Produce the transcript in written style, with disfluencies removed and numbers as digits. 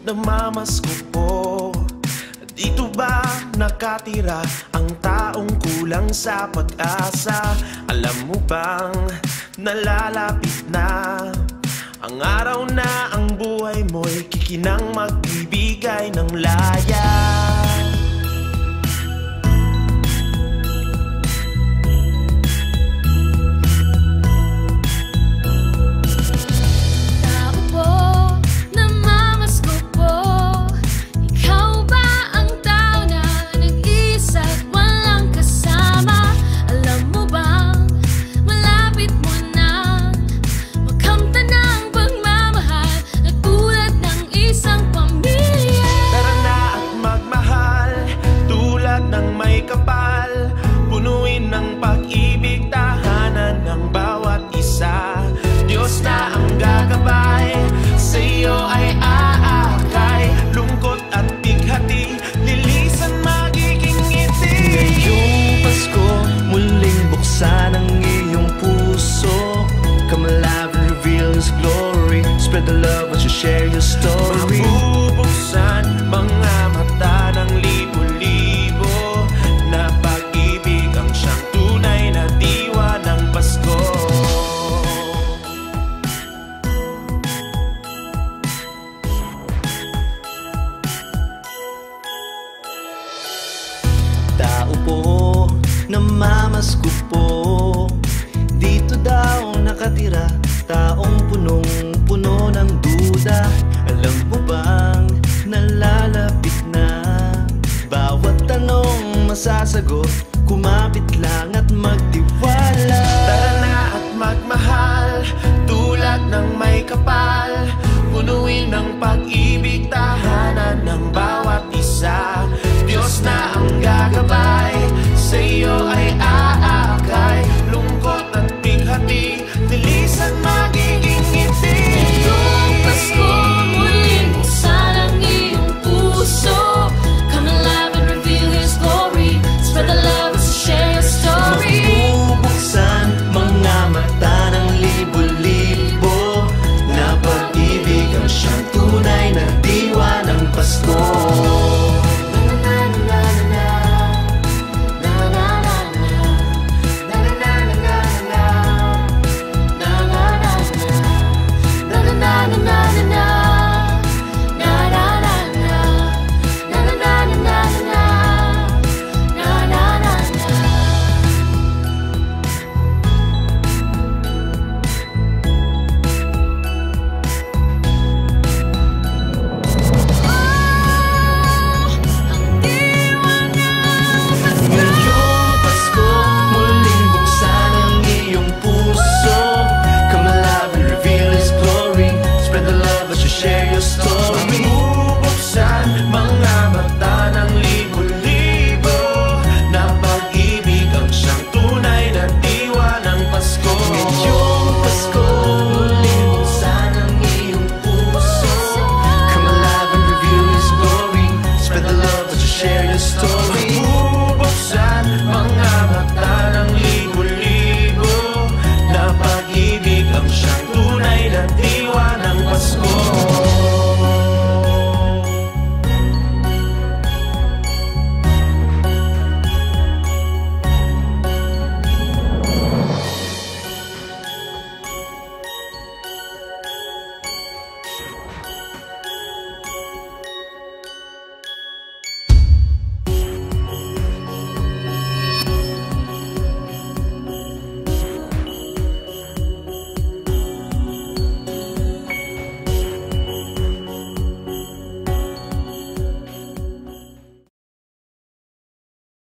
Namamasko po, dito ba nakatira ang taong kulang sa pag-asa? Alam mo bang nalalapit na ang araw na ang buhay mo'y kikinang magbibigay ng laya? Punuin ng pag-ibig tahanan ng bawat isa. Diyos na ang gagabay, sa iyo ay aakay. Lungkot at bighati, lilisan magiging ngiti. Ngayong Pasko, muling buksan ang iyong puso. Come alive and reveal His glory. Spread the love as you share your story. Mabubuksan mga mata ng libo-libo na pag-ibig ang siyang tunay na diwa ng Pasko. Tao po, namamasko po, dito daw nakatira taong punong-puno ng duda. Alam mo bang nalalapit na bawat tanong masasagot? Kumapit lang at magtiwala. Tara na at magmahal, tulad ng may kapal. Punuin ng pag-ibig tahanan ng bawat isa. Diyos na ang gagabay, sa iyo ay